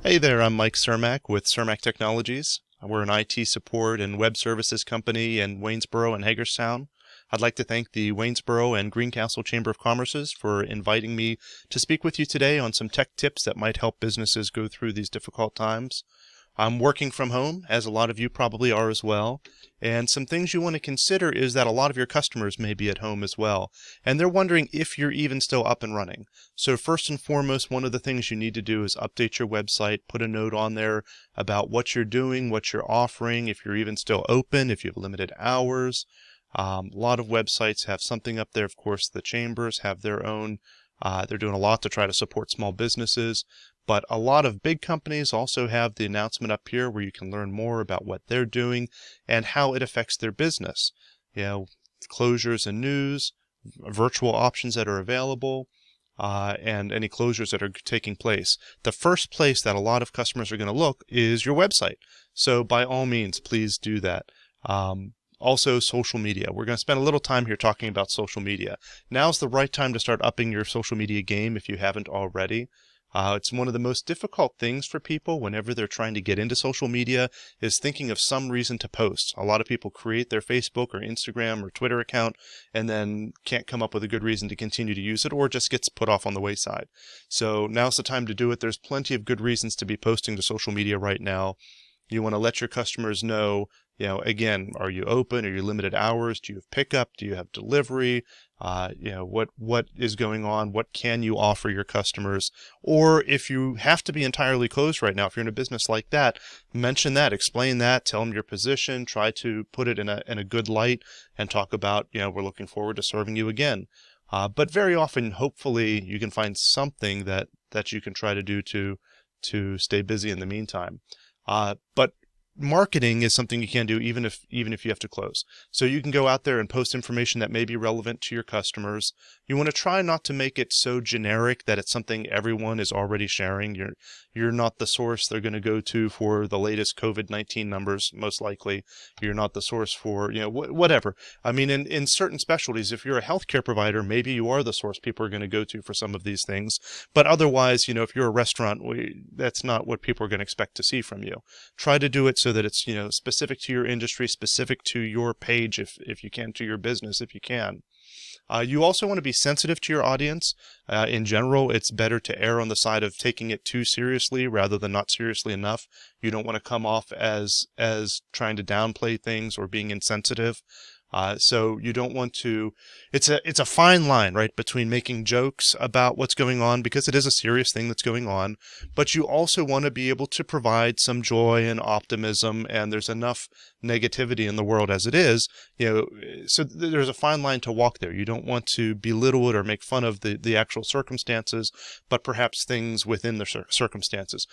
Hey there, I'm Mike Cermak with Cermak Technologies. We're an IT support and web services company in Waynesboro and Hagerstown. I'd like to thank the Waynesboro and Greencastle Chamber of Commerce's for inviting me to speak with you today on some tech tips that might help businesses go through these difficult times. I'm working from home, as a lot of you probably are as well, and some things you want to consider is that a lot of your customers may be at home as well, and they're wondering if you're even still up and running. So first and foremost, one of the things you need to do is update your website, put a note on there about what you're doing, what you're offering, if you're even still open, if you have limited hours. A lot of websites have something up there. Of course, the chambers have their own. They're doing a lot to try to support small businesses. But a lot of big companies also have the announcement up here where you can learn more about what they're doing and how it affects their business. Closures and news, virtual options that are available, and any closures that are taking place. The first place that a lot of customers are going to look is your website. So by all means, please do that. Also, social media. We're going to spend a little time here talking about social media. Now's the right time to start upping your social media game if you haven't already. It's one of the most difficult things for people whenever they're trying to get into social media is thinking of some reason to post. A lot of people create their Facebook or Instagram or Twitter account and then can't come up with a good reason to continue to use it, or just gets put off on the wayside. So now's the time to do it. There's plenty of good reasons to be posting to social media right now. You want to let your customers know, again, are you open? Are you limited hours? Do you have pickup? Do you have delivery? What is going on? What can you offer your customers? Or if you have to be entirely closed right now, if you're in a business like that, mention that, explain that, tell them your position, try to put it in a good light and talk about, we're looking forward to serving you again. But very often, hopefully, you can find something that you can try to do to stay busy in the meantime. But marketing is something you can do even if you have to close. So you can go out there and post information that may be relevant to your customers. You want to try not to make it so generic that it's something everyone is already sharing. You're not the source they're going to go to for the latest COVID-19 numbers, most likely. You're not the source for, whatever. I mean, in certain specialties, if you're a healthcare provider, maybe you are the source people are going to go to for some of these things. But otherwise, if you're a restaurant, that's not what people are going to expect to see from you. Try to do it so that it's, specific to your industry, specific to your page, if you can, to your business, if you can. You also want to be sensitive to your audience. In general, it's better to err on the side of taking it too seriously rather than not seriously enough. You don't want to come off as trying to downplay things or being insensitive. So you don't want to, it's a fine line, right, between making jokes about what's going on, because it is a serious thing that's going on, but you also want to be able to provide some joy and optimism, and there's enough negativity in the world as it is, so there's a fine line to walk there. You don't want to belittle it or make fun of the actual circumstances, but perhaps things within the circumstances.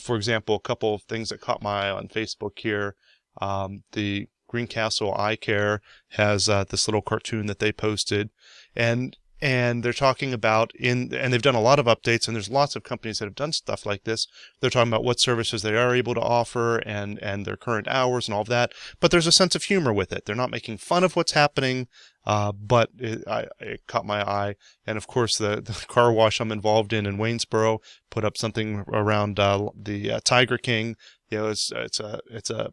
For example, a couple of things that caught my eye on Facebook here, the Greencastle Eye Care has this little cartoon that they posted, and they're talking about and they've done a lot of updates, and there's lots of companies that have done stuff like this. They're talking about what services they are able to offer and their current hours and all of that, but there's a sense of humor with it. They're not making fun of what's happening, but it caught my eye. And of course, the car wash I'm involved in Waynesboro put up something around the Tiger King. It's a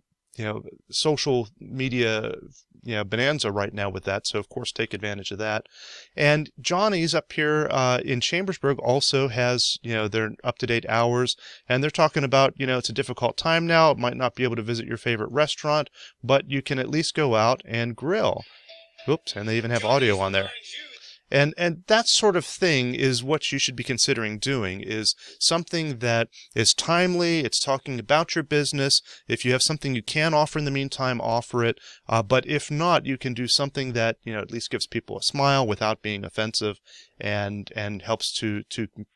social media, bonanza right now with that. So of course, take advantage of that. And Johnny's up here in Chambersburg also has, their up-to-date hours, and they're talking about, it's a difficult time now. It might not be able to visit your favorite restaurant, but you can at least go out and grill. Oops, and they even have audio on there. And that sort of thing is what you should be considering doing, is something that is timely. It's talking about your business. If you have something you can offer in the meantime, offer it. But if not, you can do something that, at least gives people a smile without being offensive, and helps to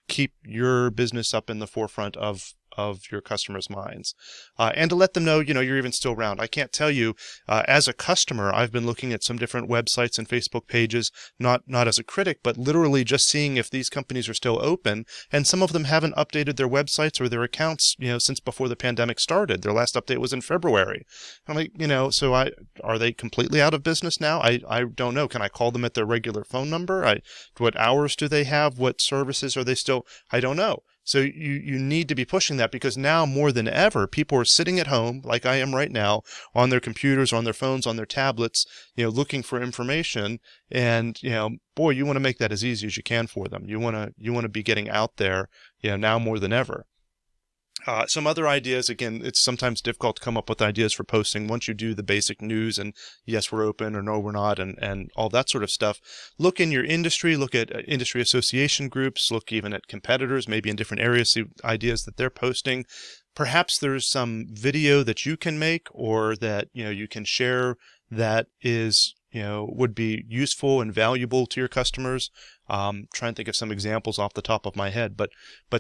keep your business up in the forefront of your customers' minds, and to let them know, you're even still around. I can't tell you, as a customer, I've been looking at some different websites and Facebook pages, not as a critic, but literally just seeing if these companies are still open, and some of them haven't updated their websites or their accounts, since before the pandemic started. Their last update was in February. I'm like, so are they completely out of business now? I don't know. Can I call them at their regular phone number? What hours do they have? What services are they still? I don't know. So you need to be pushing that, because now more than ever, people are sitting at home, like I am right now, on their computers, on their phones, on their tablets, looking for information. And, boy, you want to make that as easy as you can for them. You want to be getting out there, now more than ever. Some other ideas, again, it's sometimes difficult to come up with ideas for posting once you do the basic news and yes, we're open or no, we're not, and all that sort of stuff. Look in your industry, look at industry association groups, look even at competitors, maybe in different areas, see ideas that they're posting. Perhaps there's some video that you can make or that, you can share that is, would be useful and valuable to your customers. Trying to think of some examples off the top of my head, but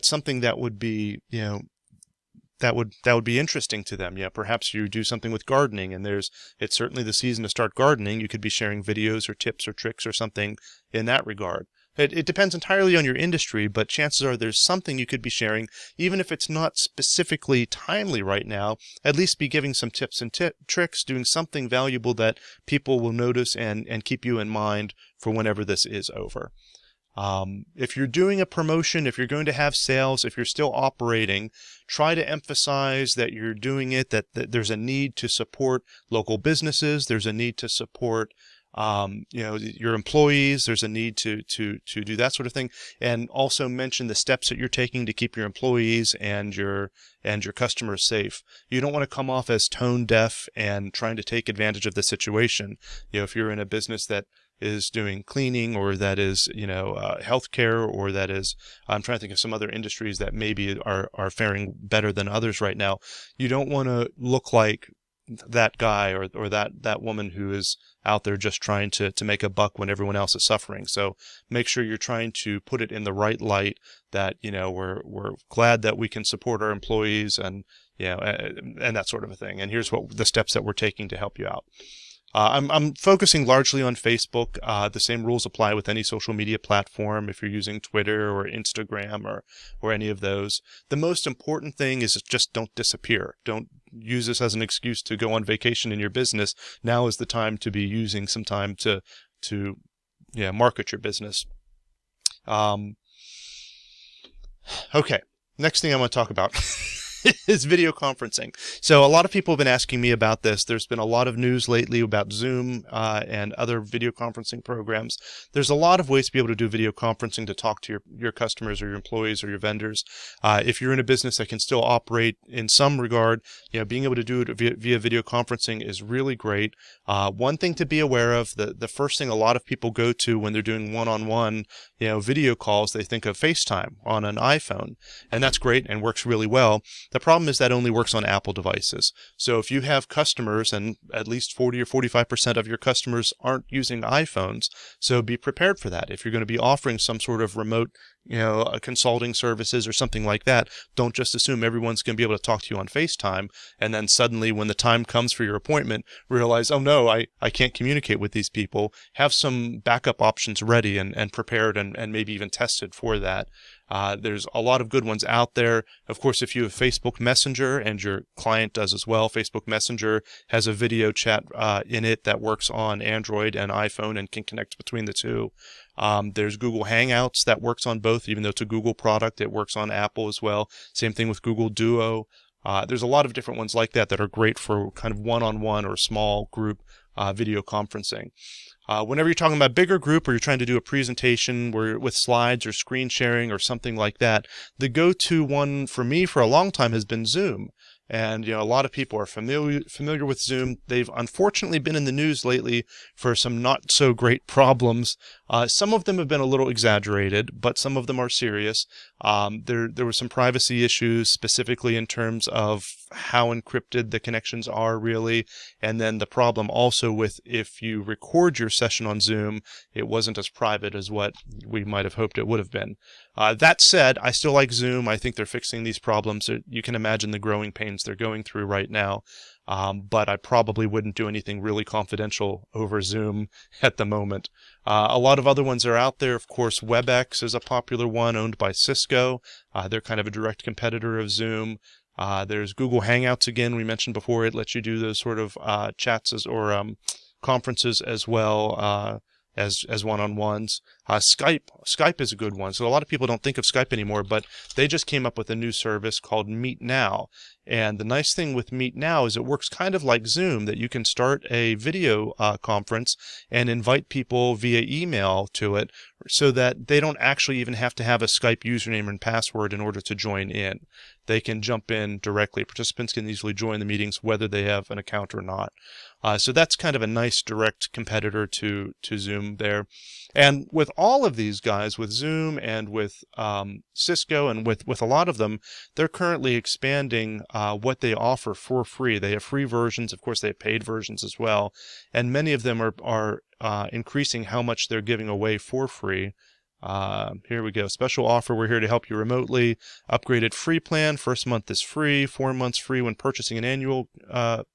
something that would be, that would be interesting to them. Yeah, perhaps you do something with gardening, and it's certainly the season to start gardening. You could be sharing videos or tips or tricks or something in that regard. It depends entirely on your industry, but chances are there's something you could be sharing, even if it's not specifically timely right now. At least be giving some tips and tricks, doing something valuable that people will notice and keep you in mind for whenever this is over. If you're doing a promotion, if you're going to have sales, if you're still operating, try to emphasize that you're doing it, that there's a need to support local businesses, there's a need to support your employees, there's a need to do that sort of thing, and also mention the steps that you're taking to keep your employees and your customers safe. You don't want to come off as tone deaf and trying to take advantage of the situation. If you're in a business that is doing cleaning, or that is, healthcare, or that is, I'm trying to think of some other industries that maybe are faring better than others right now. You don't want to look like that guy or that woman who is out there just trying to make a buck when everyone else is suffering. So make sure you're trying to put it in the right light, that, we're glad that we can support our employees and that sort of a thing. And here's what the steps that we're taking to help you out. I'm focusing largely on Facebook. The same rules apply with any social media platform if you're using Twitter or Instagram or any of those. The most important thing is just don't disappear. Don't use this as an excuse to go on vacation in your business. Now is the time to be using some time to market your business. Okay, next thing I want to talk about is video conferencing. So a lot of people have been asking me about this. There's been a lot of news lately about Zoom and other video conferencing programs. There's a lot of ways to be able to do video conferencing to talk to your customers or your employees or your vendors. If you're in a business that can still operate in some regard, being able to do it via video conferencing is really great. One thing to be aware of, the first thing a lot of people go to when they're doing one-on-one video calls, they think of FaceTime on an iPhone, and that's great and works really well. The problem is that only works on Apple devices. So if you have customers, and at least 40 or 45% of your customers aren't using iPhones, so be prepared for that. If you're going to be offering some sort of remote consulting services or something like that, don't just assume everyone's going to be able to talk to you on FaceTime, and then suddenly when the time comes for your appointment, realize, oh no, I can't communicate with these people. Have some backup options ready and prepared and maybe even tested for that. There's a lot of good ones out there. Of course, if you have Facebook Messenger, and your client does as well, Facebook Messenger has a video chat in it that works on Android and iPhone and can connect between the two. There's Google Hangouts that works on both, even though it's a Google product, it works on Apple as well. Same thing with Google Duo. There's a lot of different ones like that are great for kind of one-on-one or small group video conferencing. Whenever you're talking about a bigger group, or you're trying to do a presentation with slides or screen sharing or something like that, the go-to one for me for a long time has been Zoom. And a lot of people are familiar with Zoom. They've unfortunately been in the news lately for some not so great problems. Some of them have been a little exaggerated, but some of them are serious. There were some privacy issues, specifically in terms of how encrypted the connections are really. And then the problem also with, if you record your session on Zoom, it wasn't as private as what we might have hoped it would have been. That said, I still like Zoom. I think they're fixing these problems. You can imagine the growing pains they're going through right now. But I probably wouldn't do anything really confidential over Zoom at the moment. A lot of other ones are out there. Of course, WebEx is a popular one owned by Cisco. They're kind of a direct competitor of Zoom. There's Google Hangouts again. We mentioned before, it lets you do those sort of chats or conferences as well. as one-on-ones. Skype is a good one. So a lot of people don't think of Skype anymore, but they just came up with a new service called Meet Now. And the nice thing with Meet Now is it works kind of like Zoom, that you can start a video conference and invite people via email to it, so that they don't actually even have to have a Skype username and password in order to join in. They can jump in directly. Participants can easily join the meetings whether they have an account or not. So that's kind of a nice direct competitor to Zoom there. And with all of these guys, with Zoom and with Cisco and with a lot of them, they're currently expanding what they offer for free. They have free versions. Of course, they have paid versions as well. And many of them are increasing how much they're giving away for free. Here we go. Special offer. We're here to help you remotely. Upgraded free plan. First month is free. 4 months free when purchasing an annual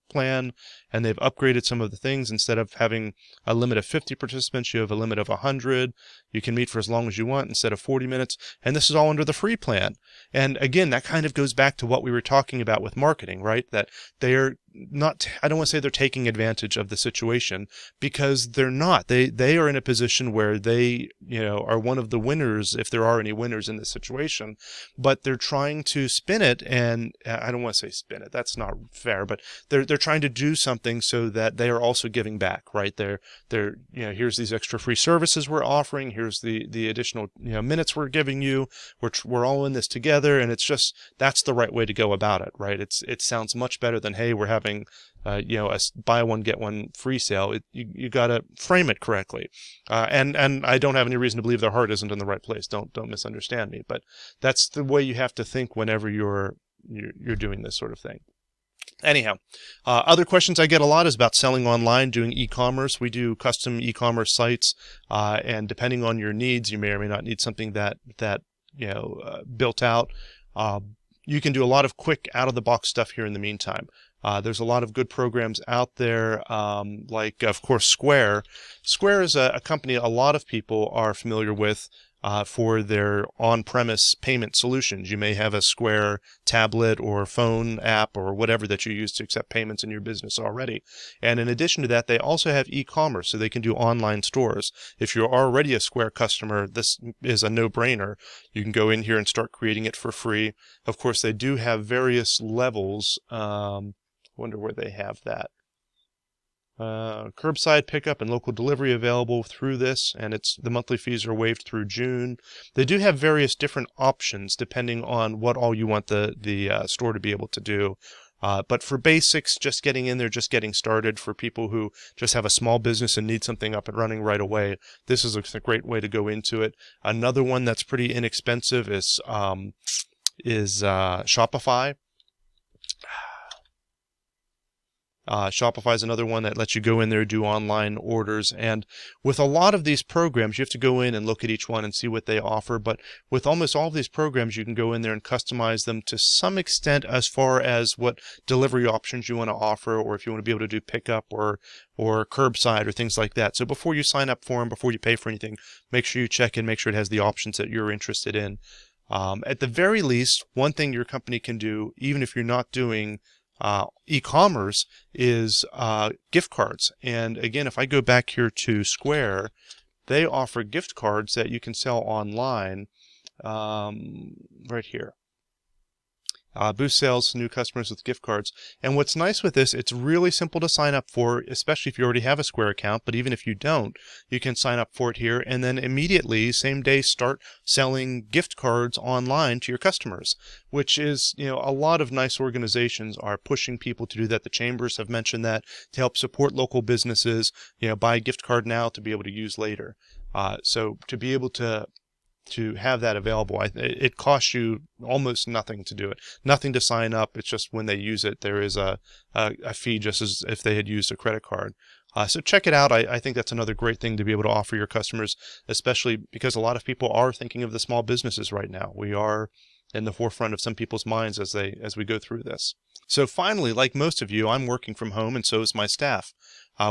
plan. And they've upgraded some of the things. Instead of having a limit of 50 participants, you have a limit of 100. You can meet for as long as you want instead of 40 minutes. And this is all under the free plan. And again, that kind of goes back to what we were talking about with marketing, right? That they're not, I don't want to say they're taking advantage of the situation, because they're not. They are in a position where they, are one of the winners, if there are any winners in this situation, but they're trying to spin it, and I don't want to say spin it, that's not fair, but they're trying to do something so that they are also giving back, right? They're here's these extra free services we're offering, here's the additional minutes we're giving you, we're all in this together, and it's just, that's the right way to go about it, right? It sounds much better than, hey, we're having a buy one get one free sale. You got to frame it correctly, and I don't have any reason to believe their heart isn't in the right place. Don't misunderstand me, but that's the way you have to think whenever you're doing this sort of thing. Anyhow, other questions I get a lot is about selling online, doing e-commerce. We do custom e-commerce sites, and depending on your needs, you may or may not need something that built out. You can do a lot of quick out-of-the-box stuff here in the meantime. There's a lot of good programs out there, like, of course, Square. Square is a company a lot of people are familiar with for their on-premise payment solutions. You may have a Square tablet or phone app or whatever that you use to accept payments in your business already. And in addition to that, they also have e-commerce, so they can do online stores. If you're already a Square customer, this is a no-brainer. You can go in here and start creating it for free. Of course, they do have various levels. Wonder where they have that. Curbside pickup and local delivery available through this, and the monthly fees are waived through June. They do have various different options depending on what all you want the store to be able to do. But for basics, just getting in there, just getting started, for people who just have a small business and need something up and running right away, this is a great way to go into it. Another one that's pretty inexpensive is Shopify. Shopify is another one that lets you go in there, do online orders. And with a lot of these programs, you have to go in and look at each one and see what they offer. But with almost all of these programs, you can go in there and customize them to some extent as far as what delivery options you want to offer, or if you want to be able to do pickup or curbside or things like that. So before you sign up for them, before you pay for anything, make sure you check and make sure it has the options that you're interested in. At the very least, one thing your company can do, even if you're not doing e-commerce, is gift cards. And again, if I go back here to Square, they offer gift cards that you can sell online right here. Boost sales to new customers with gift cards. And what's nice with this, it's really simple to sign up for, especially if you already have a Square account. But even if you don't, you can sign up for it here and then immediately, same day, start selling gift cards online to your customers, which is, a lot of nice organizations are pushing people to do that. The chambers have mentioned that to help support local businesses, buy a gift card now to be able to use later. So to be able to have that available, it costs you almost nothing to do it, nothing to sign up. It's just when they use it, there is a fee, just as if they had used a credit card. So check it out. I think that's another great thing to be able to offer your customers, especially because a lot of people are thinking of the small businesses right now. We are in the forefront of some people's minds as we go through this. So finally, like most of you, I'm working from home, and so is my staff.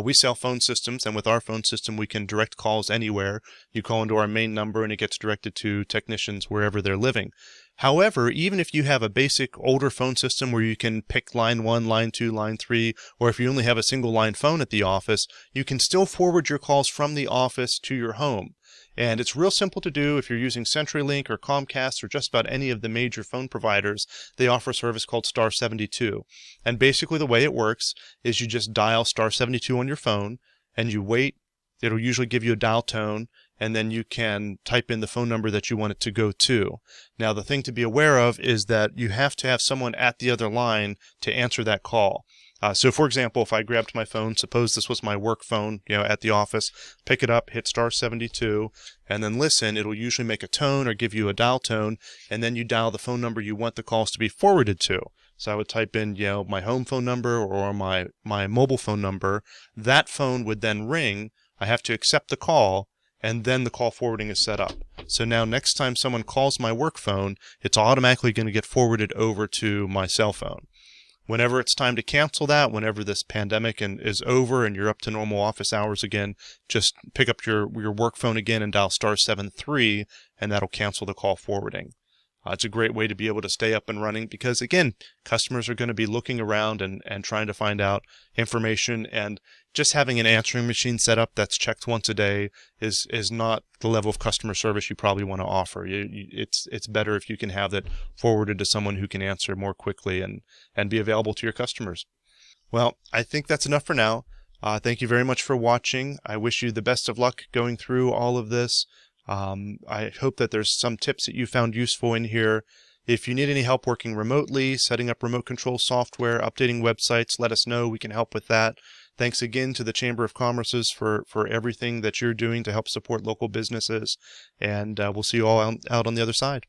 We sell phone systems, and with our phone system, we can direct calls anywhere. You call into our main number, and it gets directed to technicians wherever they're living. However, even if you have a basic older phone system where you can pick line 1, line 2, line 3, or if you only have a single line phone at the office, you can still forward your calls from the office to your home. And it's real simple to do. If you're using CenturyLink or Comcast or just about any of the major phone providers, they offer a service called Star 72. And basically the way it works is you just dial Star 72 on your phone and you wait. It'll usually give you a dial tone, and then you can type in the phone number that you want it to go to. Now, the thing to be aware of is that you have to have someone at the other line to answer that call. So, for example, if I grabbed my phone, suppose this was my work phone, at the office, pick it up, hit Star 72, and then listen. It'll usually make a tone or give you a dial tone, and then you dial the phone number you want the calls to be forwarded to. So I would type in, my home phone number or my mobile phone number. That phone would then ring. I have to accept the call, and then the call forwarding is set up. So now next time someone calls my work phone, it's automatically going to get forwarded over to my cell phone. Whenever it's time to cancel that, whenever this pandemic is over and you're up to normal office hours again, just pick up your work phone again and dial Star 73, and that'll cancel the call forwarding. It's a great way to be able to stay up and running because, again, customers are going to be looking around and trying to find out information, and just having an answering machine set up that's checked once a day is not the level of customer service you probably want to offer. It's better if you can have that forwarded to someone who can answer more quickly and be available to your customers. Well, I think that's enough for now. Thank you very much for watching. I wish you the best of luck going through all of this. I hope that there's some tips that you found useful in here. If you need any help working remotely, setting up remote control software, updating websites, let us know. We can help with that. Thanks again to the Chamber of Commerce's for everything that you're doing to help support local businesses. And we'll see you all out on the other side.